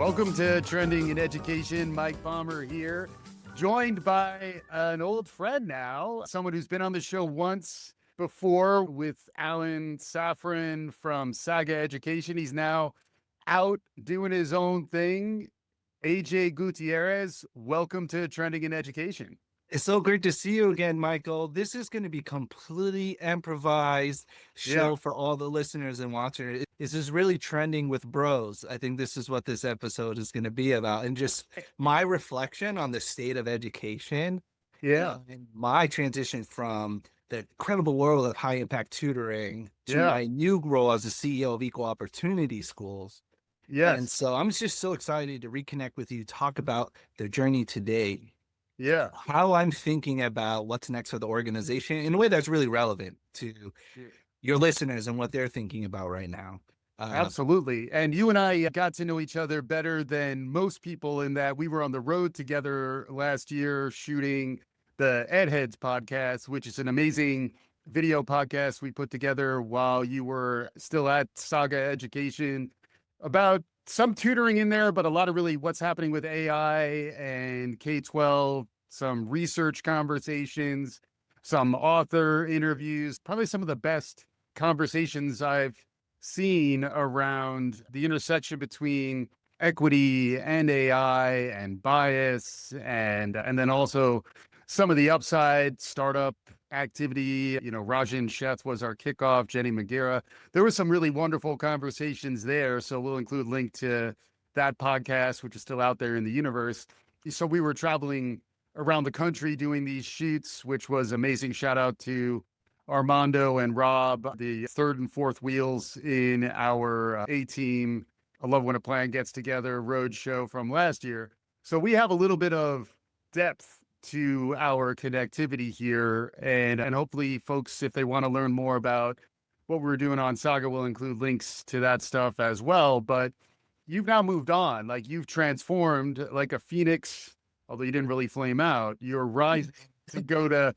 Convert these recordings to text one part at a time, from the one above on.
Welcome to Trending in Education. Mike Palmer here, joined by an old friend now, someone who's been on the show once before with Alan Safran from Saga Education. He's now out doing his own thing. AJ Gutierrez, welcome to Trending in Education. It's so great to see you again, Michael. This is going to be completely improvised show for all the listeners and watchers. This is really trending with bros. I think this is what this episode is going to be about, and just my reflection on the state of education. And my transition from the incredible world of high impact tutoring to my new role as the CEO of Equal Opportunity Schools. And so I'm just so excited to reconnect with you, talk about the journey today. How I'm thinking about what's next for the organization in a way that's really relevant to your listeners and what they're thinking about right now. Absolutely. And you and I got to know each other better than most people in that we were on the road together last year shooting the Ed Heads podcast, which is an amazing video podcast we put together while you were still at Saga Education, about some tutoring in there, but a lot of really what's happening with AI and K-12, some research conversations, some author interviews, probably some of the best conversations I've seen around the intersection between equity and AI and bias, and then also some of the upside startup activity. You know, Rajan Sheth was our kickoff, Jenny Magera. There was some really wonderful conversations there. So we'll include a link to that podcast, which is still out there in the universe. So we were traveling around the country doing these shoots, which was amazing. Shout out to Armando and Rob, the third and fourth wheels in our A-Team. I love when a plan gets together road show from last year. So we have a little bit of depth to our connectivity here, and hopefully folks, if they want to learn more about what we're doing on Saga, will include links to that stuff as well. But you've now moved on, like you've transformed like a phoenix, although you didn't really flame out. You're rising to go to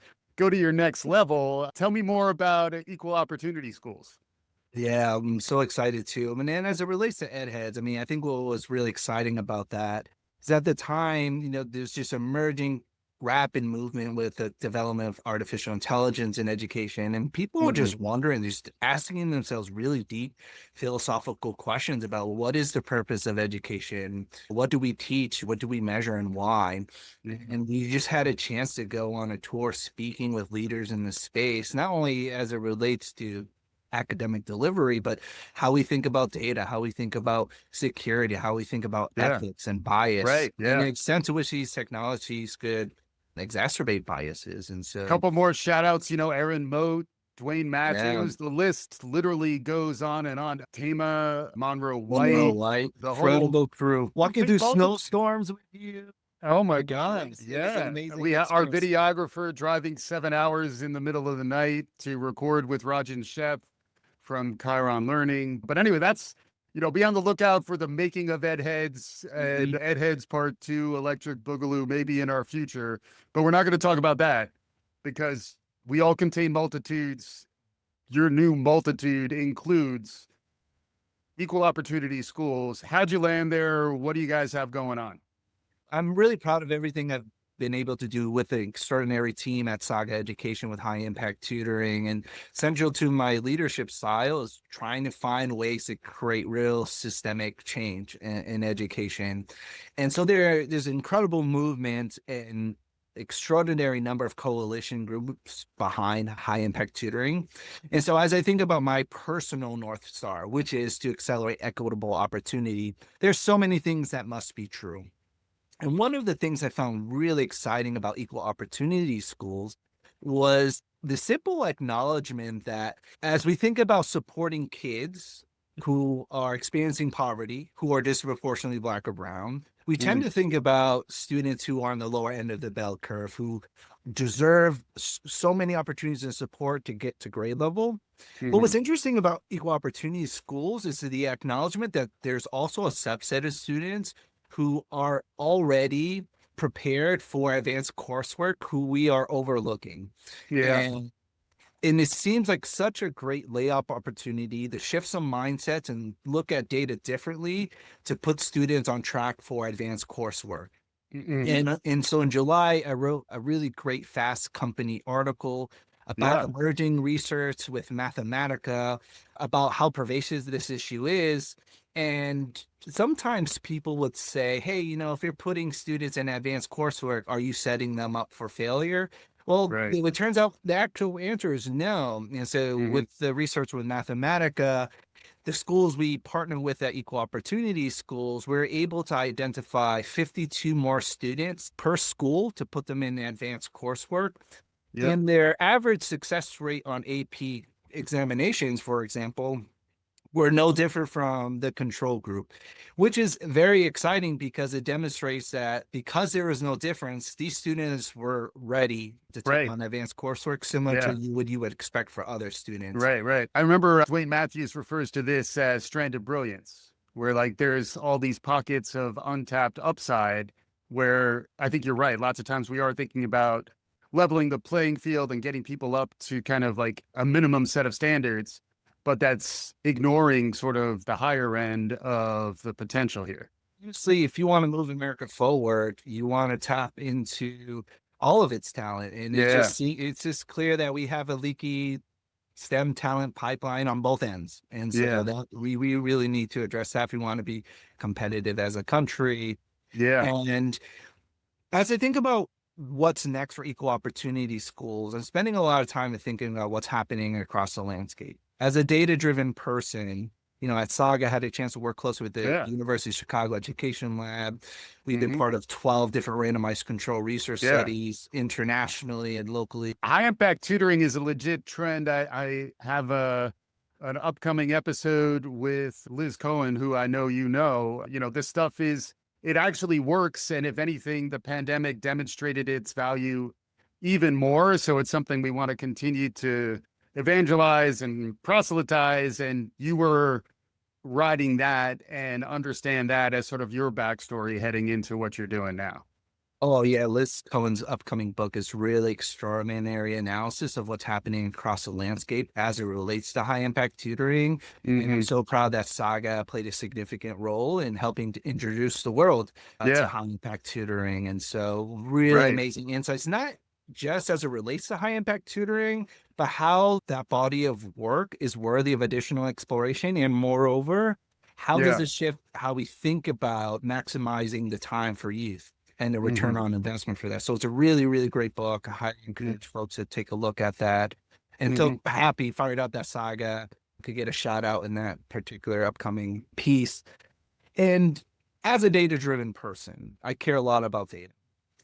your next level. Tell me more about Equal Opportunity Schools. Yeah, I'm so excited too. I mean, and as it relates to Ed Heads, I mean, I think what was really exciting about that is at the time, there's just emerging rapid movement with the development of artificial intelligence in education, and people were just wondering, just asking themselves really deep philosophical questions about what is the purpose of education, what do we teach, what do we measure, and why. And we just had a chance to go on a tour speaking with leaders in the space, not only as it relates to academic delivery, but how we think about data, how we think about security, how we think about ethics and bias, and the extent to which these technologies could exacerbate biases. And so a couple more shout outs, Aaron Moat, Dwayne Matthews, the list literally goes on and on. Tama, Monroe White, the incredible crew walking through snowstorms with you. Oh my God. Yeah. We have our videographer driving 7 hours in the middle of the night to record with Rajan Sheth from Chiron Learning. But anyway, that's, be on the lookout for the making of Ed Heads and Ed Heads Part 2, Electric Boogaloo, maybe in our future. But we're not going to talk about that because we all contain multitudes. Your new multitude includes Equal Opportunity Schools. How'd you land there? What do you guys have going on? I'm really proud of everything I've been able to do with the extraordinary team at Saga Education with high impact tutoring, and central to my leadership style is trying to find ways to create real systemic change in education. And so there's incredible movement and extraordinary number of coalition groups behind high impact tutoring. And so as I think about my personal North Star, which is to accelerate equitable opportunity, there's so many things that must be true. And one of the things I found really exciting about Equal Opportunity Schools was the simple acknowledgement that as we think about supporting kids who are experiencing poverty, who are disproportionately Black or brown, we tend to think about students who are on the lower end of the bell curve, who deserve so many opportunities and support to get to grade level. But what's interesting about Equal Opportunity Schools is the acknowledgement that there's also a subset of students who are already prepared for advanced coursework, who we are overlooking. And And it seems like such a great layup opportunity to shift some mindsets and look at data differently to put students on track for advanced coursework. Mhm. And so in July, I wrote a really great Fast Company article about Yeah. emerging research with Mathematica, about how pervasive this issue is. And sometimes people would say, hey, if you're putting students in advanced coursework, are you setting them up for failure? Well, Right. it turns out the actual answer is no. And so Mhm. with the research with Mathematica, the schools we partner with at Equal Opportunity Schools, we're able to identify 52 more students per school to put them in advanced coursework. Yep. And their average success rate on AP examinations, for example, were no different from the control group, which is very exciting because it demonstrates that because there is no difference, these students were ready to take Right. on advanced coursework similar to Yeah. what you would expect for other students. Right, right. I remember Dwayne Matthews refers to this as stranded brilliance, where like there's all these pockets of untapped upside where I think you're right. Lots of times we are thinking about leveling the playing field and getting people up to kind of like a minimum set of standards, but that's ignoring sort of the higher end of the potential here. Obviously, if you want to move America forward, you want to tap into all of its talent. And Yeah. it's just clear that we have a leaky STEM talent pipeline on both ends. And so Yeah. that we really need to address that if we want to be competitive as a country. Yeah. And as I think about what's next for equal opportunity schools, I'm spending a lot of time thinking about what's happening across the landscape. As a data-driven person, at Saga, I had a chance to work closely with the Yeah. University of Chicago Education Lab. We've been Hmm. part of 12 different randomized control research Yeah. studies internationally and locally. High impact tutoring is a legit trend. I have an upcoming episode with Liz Cohen, who I know you know. This stuff is it actually works, and if anything, the pandemic demonstrated its value even more. So it's something we want to continue to evangelize and proselytize. And you were writing that and understand that as sort of your backstory heading into what you're doing now. Oh yeah, Liz Cohen's upcoming book is really extraordinary analysis of what's happening across the landscape as it relates to high impact tutoring. And I'm Hmm. so proud that Saga played a significant role in helping to introduce the world to Yeah. high impact tutoring. And so really Right. amazing insights, not just as it relates to high impact tutoring, but how that body of work is worthy of additional exploration. And moreover, how does Yeah. it shift how we think about maximizing the time for youth and the Hmm. return on investment for that? So it's a really, really great book. I highly encourage folks to take a look at that. And so Hmm. happy, fired up that Saga could get a shout out in that particular upcoming piece. And as a data driven person, I care a lot about data.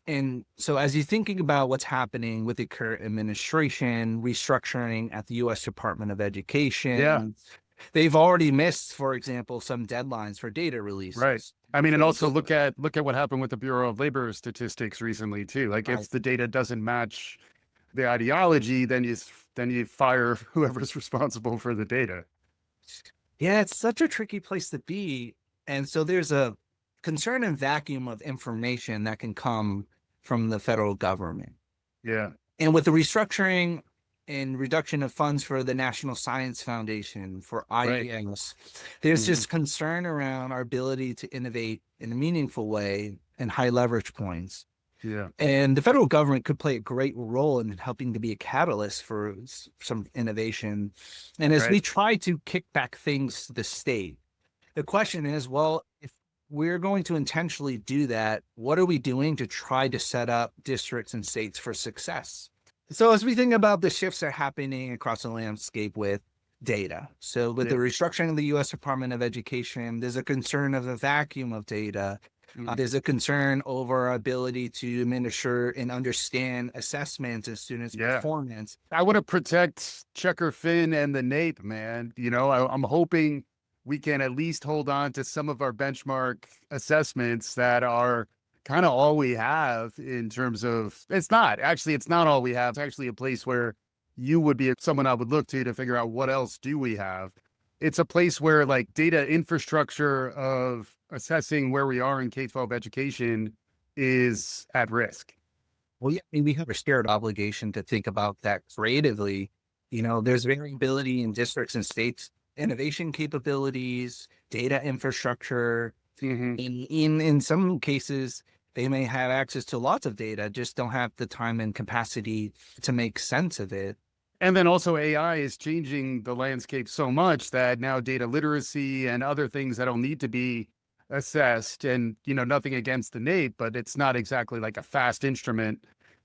And so as you're thinking about what's happening with the current administration, restructuring at the US Department of Yeah. Education, they've already missed, for example, some deadlines for data Right. releases. I mean, and So also look at what happened with the Bureau of Labor Statistics recently too. Like I if the data doesn't match the ideology, then you fire whoever's responsible for the data. Yeah, it's such a tricky place to be. And so there's a concern and vacuum of information that can come from the federal government. Yeah. And with the restructuring and reduction of funds for the National Science Foundation, for Right. IES, there's Hmm. just concern around our ability to innovate in a meaningful way and high leverage points. Yeah. And the federal government could play a great role in helping to be a catalyst for some innovation. And as Right. we try to kick back things to the state, the question is, well, if we're going to intentionally do that, what are we doing to try to set up districts and states for success? So as we think about the shifts that are happening across the landscape with data, so with Yeah. the restructuring of the U.S. Department of Education, there's a concern of a vacuum of data. Mhm. There's a concern over our ability to administer and understand assessments and students' Yeah. performance. I want to protect Checker Finn and the NAEP, man. I'm hoping we can at least hold on to some of our benchmark assessments that are kind of all we have in terms of it's not all we have. It's actually a place where you would be someone I would look to figure out what else do we have. It's a place where like data infrastructure of assessing where we are in K-12 education is at risk. Well, yeah, I mean, we have a shared obligation to think about that creatively. There's variability in districts and states, innovation capabilities, data infrastructure. Hmm. In some cases, they may have access to lots of data, just don't have the time and capacity to make sense of it. And then also AI is changing the landscape so much that now data literacy and other things that'll need to be assessed. And, nothing against the NAEP, but it's not exactly like a fast instrument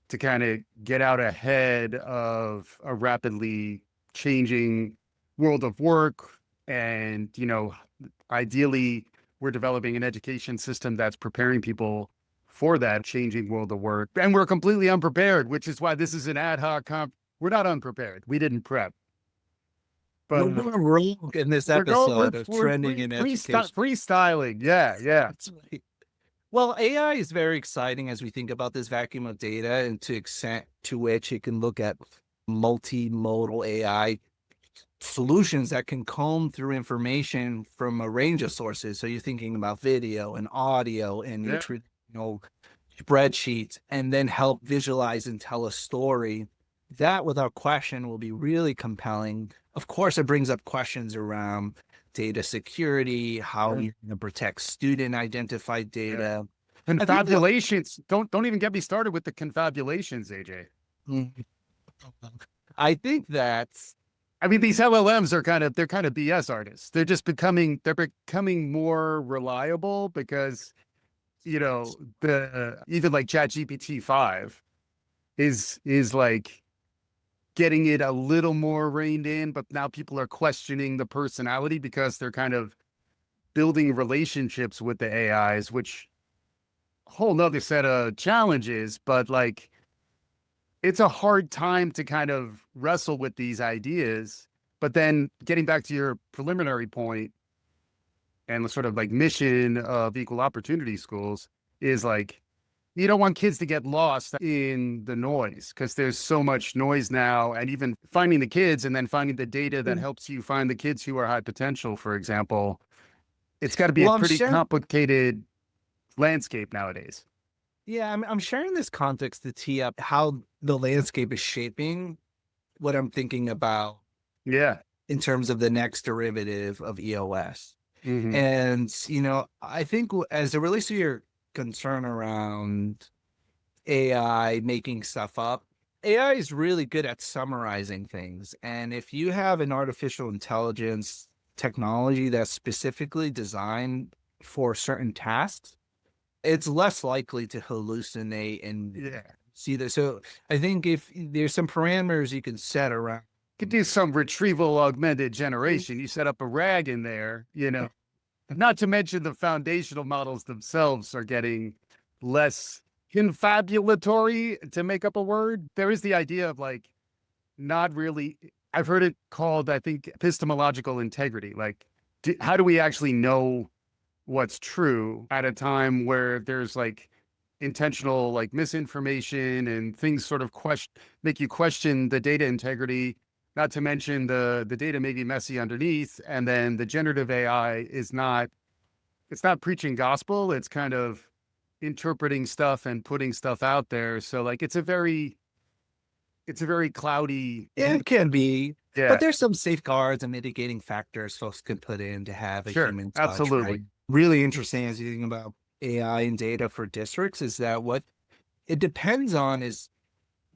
to kind of get out ahead of a rapidly changing world of work. And, ideally, we're developing an education system that's preparing people for that changing world of work. And we're completely unprepared, which is why this is an ad hoc we're not unprepared. We didn't prep, but We're wrong in this episode of Trending in Education. freestyling. Yeah, yeah. That's right. Well, AI is very exciting as we think about this vacuum of data and to extent to which it can look at multimodal AI solutions that can comb through information from a range of sources. So you're thinking about video and audio and Yeah. spreadsheets, and then help visualize and tell a story. That, without question, will be really compelling. Of course, it brings up questions around data security, how you're going to protect student identified data. Confabulations. Don't even get me started with the confabulations, AJ. I think that's I mean, these LLMs are they're kind of BS artists. They're becoming more reliable because, the even like ChatGPT 5 is like getting it a little more reined in, but now people are questioning the personality because they're kind of building relationships with the AIs, which whole nother set of challenges, but like it's a hard time to kind of wrestle with these ideas. But then getting back to your preliminary point and the sort of like mission of equal opportunity schools is like, you don't want kids to get lost in the noise because there's so much noise now. And even finding the kids and then finding the data that helps you find the kids who are high potential, for example, it's got to be a pretty complicated landscape nowadays. Yeah, I'm sharing this context to tee up how the landscape is shaping what I'm thinking about. Yeah. In terms of the next derivative of EOS. Mm-hmm. And, I think as it relates to your concern around AI making stuff up, AI is really good at summarizing things. And if you have an artificial intelligence technology that's specifically designed for certain tasks, it's less likely to hallucinate and see that. So I think if there's some parameters you can set around. Could do some retrieval augmented generation. You set up a RAG in there, not to mention the foundational models themselves are getting less confabulatory, to make up a word. There is the idea of like, not really, I've heard it called, I think, epistemological integrity. Like, how do we actually know what's true at a time where there's like intentional like misinformation and things sort of make you question the data integrity, not to mention the data may be messy underneath, and then the generative AI it's not preaching gospel, it's kind of interpreting stuff and putting stuff out there. So like it's a very cloudy. Yeah, it can be. Yeah. But there's some safeguards and mitigating factors folks can put in to have a human touch. Absolutely. Right? Really interesting as you think about AI and data for districts is that what it depends on is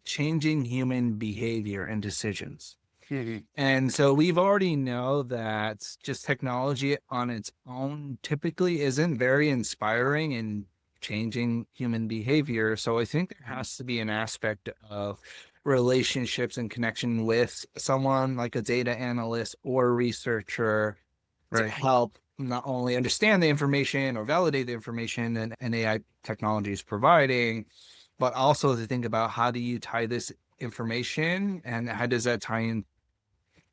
changing human behavior and decisions. Mm-hmm. And so we've already know that just technology on its own typically isn't very inspiring in changing human behavior. So I think there has to be an aspect of relationships and connection with someone like a data analyst or researcher to help not only understand the information or validate the information that an AI technology is providing, but also to think about how do you tie this information and how does that tie in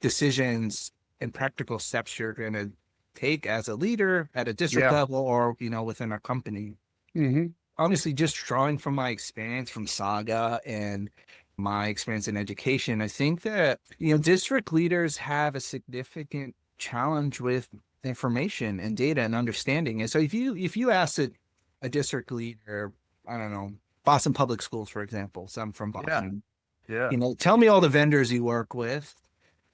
decisions and practical steps you're going to take as a leader at a district level or, within a company. Mm-hmm. Honestly, just drawing from my experience from Saga and my experience in education, I think that, district leaders have a significant challenge with information and data and understanding. And so if you ask a district leader, I don't know, Boston Public Schools, for example, so I'm from Boston. Yeah. Tell me all the vendors you work with.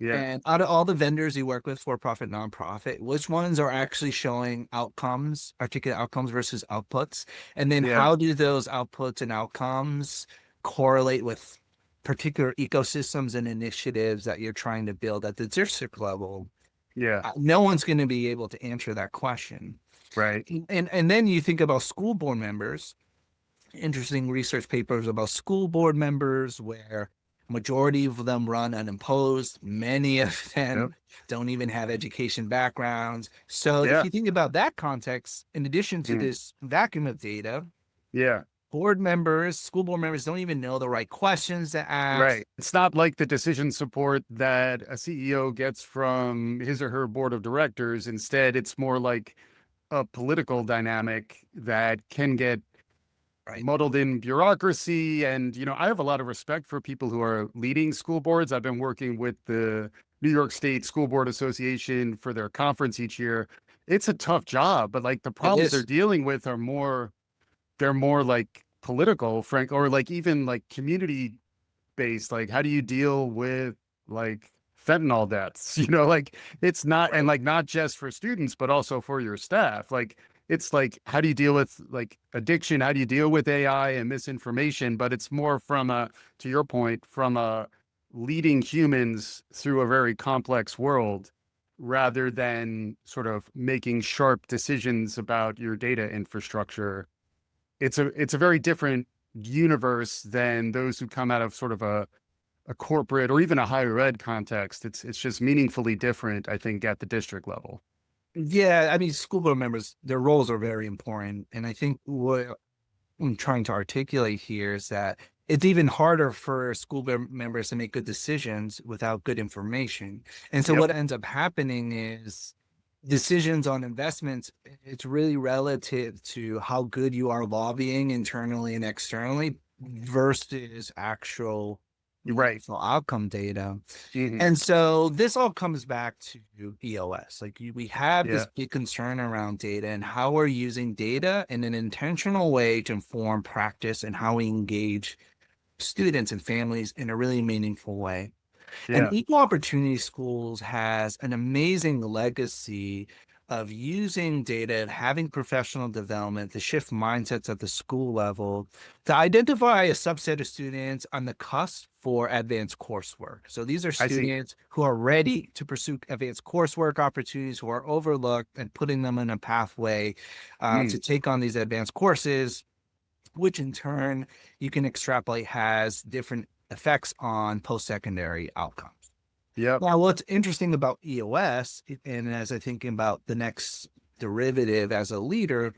Yeah. And out of all the vendors you work with, for profit, nonprofit, which ones are actually showing outcomes, articulate outcomes versus outputs? And then Yeah. how do those outputs and outcomes correlate with particular ecosystems and initiatives that you're trying to build at the district level? Yeah. No one's going to be able to answer that question. Right. And then you think about school board members, interesting research papers about school board members where majority of them run unimposed. Many of Yep. them don't even have education backgrounds. So if Yeah. you think about that context, in addition to Mm. this vacuum of data, Yeah. board members, school board members don't even know the right questions to ask. Right. It's not like the decision support that a CEO gets from his or her board of directors. Instead, it's more like a political dynamic that can get Right. muddled in bureaucracy. And, I have a lot of respect for people who are leading school boards. I've been working with the New York State School Board Association for their conference each year. It's a tough job, but like the It problems they're is. dealing with they're more like political, frank, or like even like community based. Like, how do you deal with like fentanyl deaths? Like it's not, and Right. like not just for students, but also for your staff. Like, it's like, how do you deal with like addiction? How do you deal with AI and misinformation? But it's more from to your point, from leading humans through a very complex world rather than sort of making sharp decisions about your data infrastructure. It's a very different universe than those who come out of sort of a corporate or even a higher ed context. It's just meaningfully different, I think, at the district level. Yeah, I mean, school board members, their roles are very important. And I think what I'm trying to articulate here is that it's even harder for school board members to make good decisions without good information. And so Yep. what ends up happening is decisions on investments, it's really relative to how good you are lobbying internally and externally versus actual Right. meaningful outcome data. Hmm. And so this all comes back to EOS. Like we have this Yeah. big concern around data and how we're using data in an intentional way to inform practice and how we engage students and families in a really meaningful way. And Yeah. Equal Opportunity Schools has an amazing legacy of using data and having professional development to shift mindsets at the school level to identify a subset of students on the cusp for advanced coursework. So these are I see. students who are ready to pursue advanced coursework opportunities, who are overlooked, and putting them in a pathway to Mm. take on these advanced courses, which in turn you can extrapolate has different effects on post-secondary outcomes. Yep. Now, what's interesting about EOS, and as I think about the next derivative as a leader,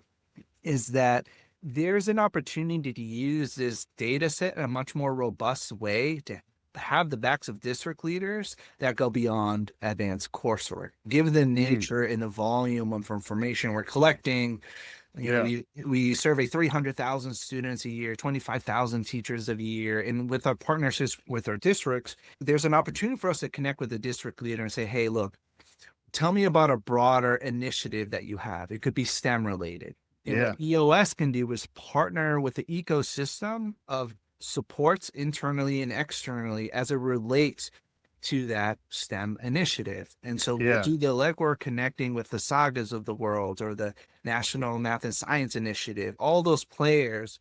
is that there's an opportunity to use this data set in a much more robust way to have the backs of district leaders that go beyond advanced coursework. Given the Mm. nature and the volume of information we're collecting, Yeah. we survey 300,000 students a year, 25,000 teachers a year. And with our partnerships with our districts, there's an opportunity for us to connect with the district leader and say, hey, look, tell me about a broader initiative that you have. It could be STEM related. And Yeah. what EOS can do is partner with the ecosystem of supports internally and externally as it relates to that STEM initiative. And so we'll Yeah. do the legwork connecting with the Sagas of the world or the National Math and Science Initiative, all those players,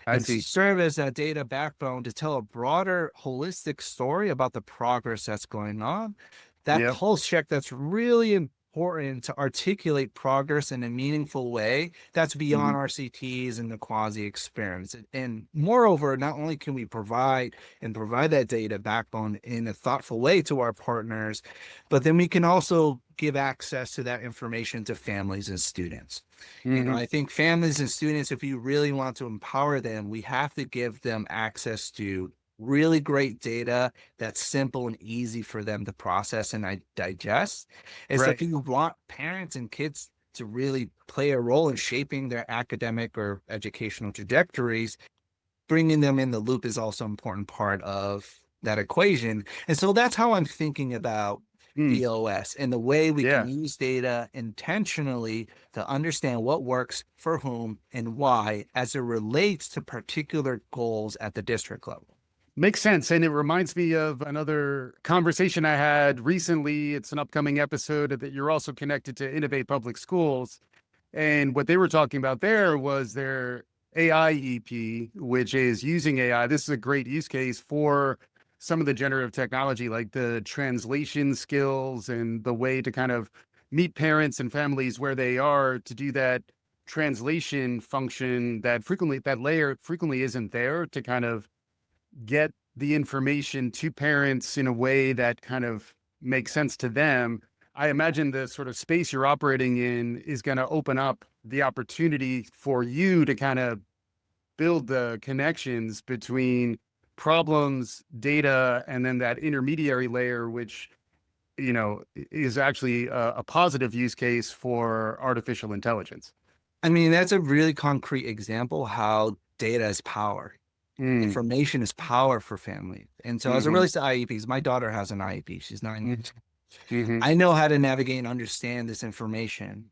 I and see. serve as that data backbone to tell a broader holistic story about the progress that's going on. That Yep. pulse check that's really important to articulate progress in a meaningful way that's beyond Mhm. RCTs and the quasi experiments. And moreover, not only can we provide that data backbone in a thoughtful way to our partners, but then we can also give access to that information to families and students. Mhm. I think families and students, if you really want to empower them, we have to give them access to really great data that's simple and easy for them to process and digest. And so if Right. you want parents and kids to really play a role in shaping their academic or educational trajectories, bringing them in the loop is also an important part of that equation. And so that's how I'm thinking about Mm. EOS and the way we can Yeah. use data intentionally to understand what works for whom and why as it relates to particular goals at the district level. Makes sense. And it reminds me of another conversation I had recently. It's an upcoming episode that you're also connected to Innovate Public Schools. And what they were talking about there was their AI EP, which is using AI. This is a great use case for some of the generative technology, like the translation skills and the way to kind of meet parents and families where they are to do that translation function that layer frequently isn't there to kind of get the information to parents in a way that kind of makes sense to them. I imagine the sort of space you're operating in is going to open up the opportunity for you to kind of build the connections between problems, data, and then that intermediary layer, which, is actually a positive use case for artificial intelligence. I mean, that's a really concrete example how data is power. Mm, Information is power for family. And so as it hmm relates to IEPs, my daughter has an IEP. She's 9. hmm I know how to navigate and understand this information,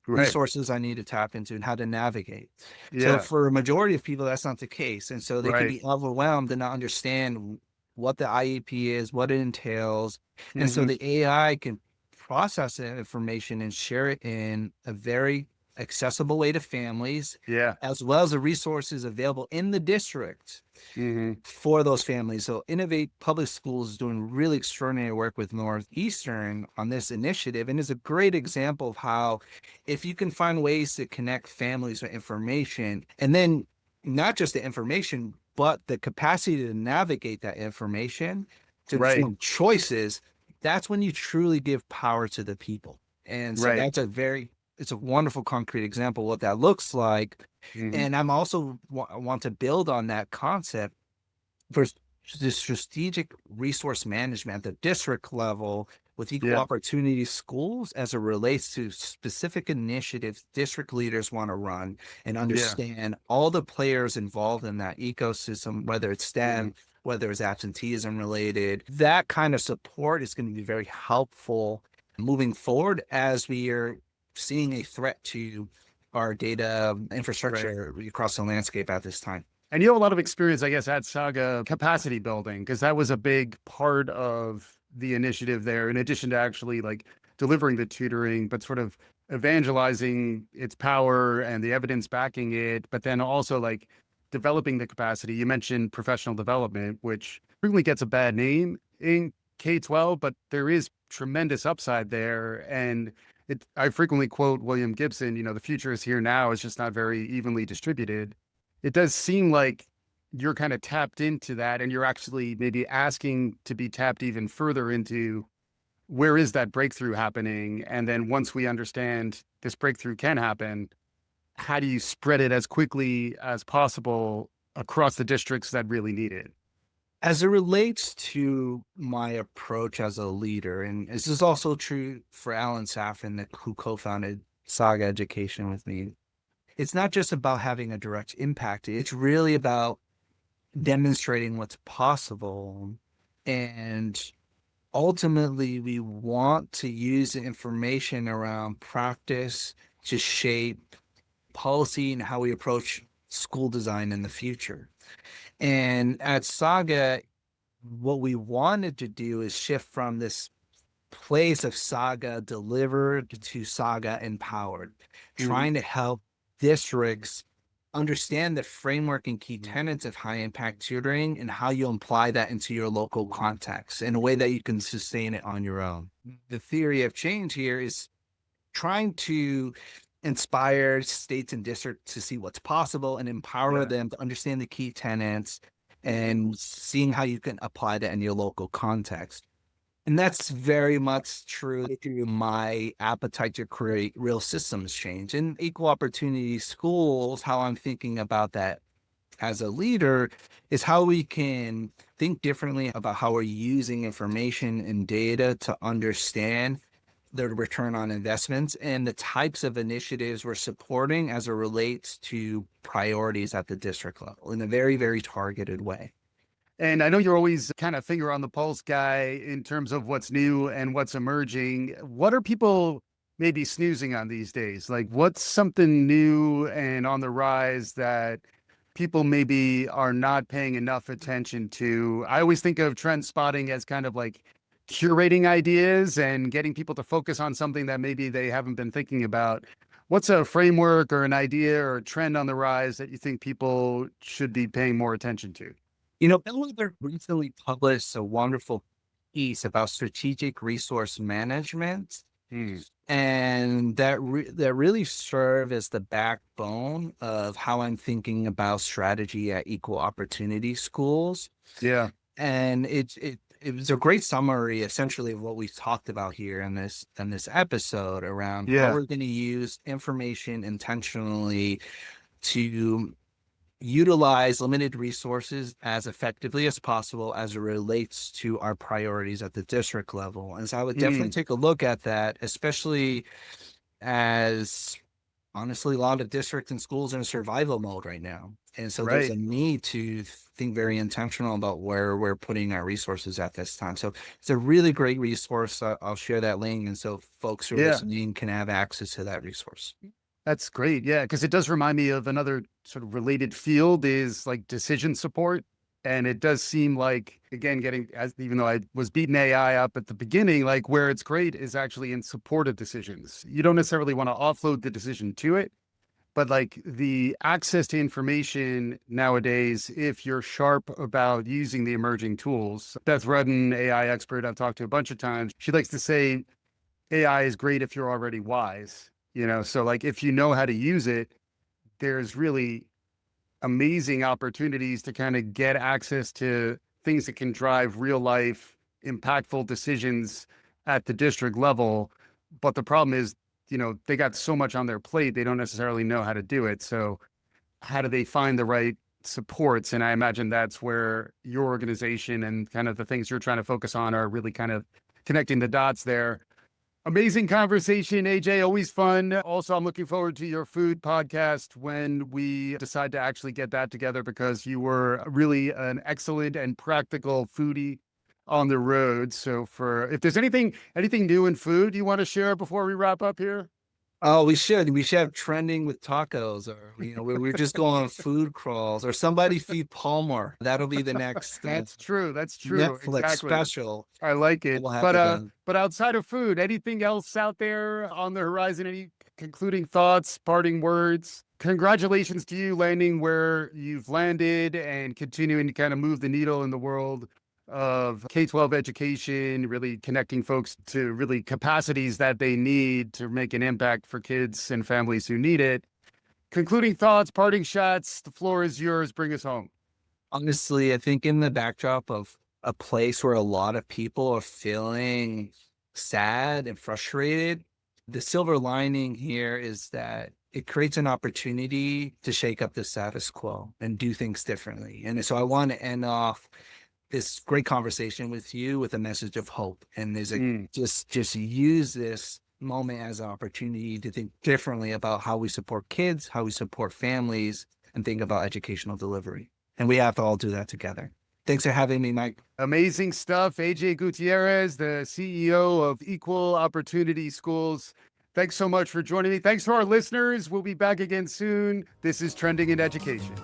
Right. resources I need to tap into, and how to navigate. So Yeah. for a majority of people, that's not the case. And so they can Right. be overwhelmed and not understand what the IEP is, what it entails. And so hmm the AI can process that information and share it in a very accessible way to families, Yeah. as well as the resources available in the district hmm for those families. So Innovate Public Schools is doing really extraordinary work with Northeastern on this initiative, and is a great example of how if you can find ways to connect families with information, and then not just the information, but the capacity to navigate that information to Right. inform choices, that's when you truly give power to the people. And so Right. it's a wonderful concrete example of what that looks like. hmm And I'm also want to build on that concept for the strategic resource management at the district level with equal Yeah. opportunity schools as it relates to specific initiatives district leaders want to run and Yeah. understand all the players involved in that ecosystem, whether it's hmm STEM, whether it's absenteeism related. That kind of support is going to be very helpful moving forward as we are seeing a threat to our data Right. infrastructure across the landscape at this time. And you have a lot of experience, I guess, at Saga capacity building, because that was a big part of the initiative there, in addition to actually like delivering the tutoring, but sort of evangelizing its power and the evidence backing it, but then also like developing the capacity. You mentioned professional development, which frequently gets a bad name in K-12, but there is tremendous upside there. And I frequently quote William Gibson, the future is here now, it's just not very evenly distributed. It does seem like you're kind of tapped into that and you're actually maybe asking to be tapped even further into where is that breakthrough happening? And then once we understand this breakthrough can happen, how do you spread it as quickly as possible across the districts that really need it? As it relates to my approach as a leader, and this is also true for Alan Safran, who co-founded Saga Education with me, it's not just about having a direct impact. It's really about demonstrating what's possible. And ultimately, we want to use the information around practice to shape policy and how we approach school design in the future. And at Saga, what we wanted to do is shift from this place of Saga delivered to Saga empowered, Mhm. trying to help districts understand the framework and key tenets of high impact tutoring and how you apply that into your local context in a way that you can sustain it on your own. The theory of change here is trying to inspire states and districts to see what's possible and empower Yeah. them to understand the key tenets and seeing how you can apply that in your local context. And that's very much true to my appetite to create real systems change. In equal opportunity schools, how I'm thinking about that as a leader is how we can think differently about how we're using information and data to understand the return on investments and the types of initiatives we're supporting as it relates to priorities at the district level in a very, very targeted way. And I know you're always kind of finger on the pulse guy in terms of what's new and what's emerging. What are people maybe snoozing on these days? Like, what's something new and on the rise that people maybe are not paying enough attention to. I always think of trend spotting as kind of like curating ideas and getting people to focus on something that maybe they haven't been thinking about. What's a framework or an idea or a trend on the rise that you think people should be paying more attention to? Bill Weber recently published a wonderful piece about strategic resource management, Hmm. and that really serve as the backbone of how I'm thinking about strategy at equal opportunity schools. Yeah. And it was a great summary, essentially, of what we've talked about here in this episode around how Yeah. we're going to use information intentionally to utilize limited resources as effectively as possible as it relates to our priorities at the district level. And so I would definitely Mm. take a look at that, especially as honestly, a lot of districts and schools in survival mode right now. And so there's Right. a need to think very intentional about where we're putting our resources at this time. So it's a really great resource. I'll share that link. And so folks who are Yeah. listening can have access to that resource. That's great. Yeah, because it does remind me of another sort of related field is like decision support. And it does seem like, again, getting as even though I was beating AI up at the beginning, like where it's great is actually in support of decisions. You don't necessarily want to offload the decision to it, but like the access to information nowadays, if you're sharp about using the emerging tools. Beth Rudden, AI expert I've talked to a bunch of times, she likes to say AI is great if you're already wise, so like if you know how to use it, there's really amazing opportunities to kind of get access to things that can drive real life impactful decisions at the district level. But the problem is, they got so much on their plate, they don't necessarily know how to do it. So how do they find the right supports? And I imagine that's where your organization and kind of the things you're trying to focus on are really kind of connecting the dots there. Amazing conversation, AJ. Always fun. Also, I'm looking forward to your food podcast when we decide to actually get that together because you were really an excellent and practical foodie on the road. So if there's anything new in food you want to share before we wrap up here? Oh, we should have trending with tacos, or we're just going on food crawls, or somebody feed Palmer. That'll be the next That's true. That's true. Netflix Exactly. special I like that it. we'll have But to done. but outside of food, anything else out there on the horizon? Any concluding thoughts, parting words? Congratulations to you landing where you've landed and continuing to kind of move the needle in the world of K-12 education, really connecting folks to really capacities that they need to make an impact for kids and families who need it. Concluding thoughts, parting shots. The floor is yours. Bring us home. Honestly, I think in the backdrop of a place where a lot of people are feeling sad and frustrated, the silver lining here is that it creates an opportunity to shake up the status quo and do things differently. And so I want to end off this great conversation with you with a message of hope. And there's just use this moment as an opportunity to think differently about how we support kids, how we support families, and think about educational delivery. And we have to all do that together. Thanks for having me, Mike. Amazing stuff. AJ Gutierrez, the CEO of Equal Opportunity Schools. Thanks so much for joining me. Thanks to our listeners. We'll be back again soon. This is Trending in Education.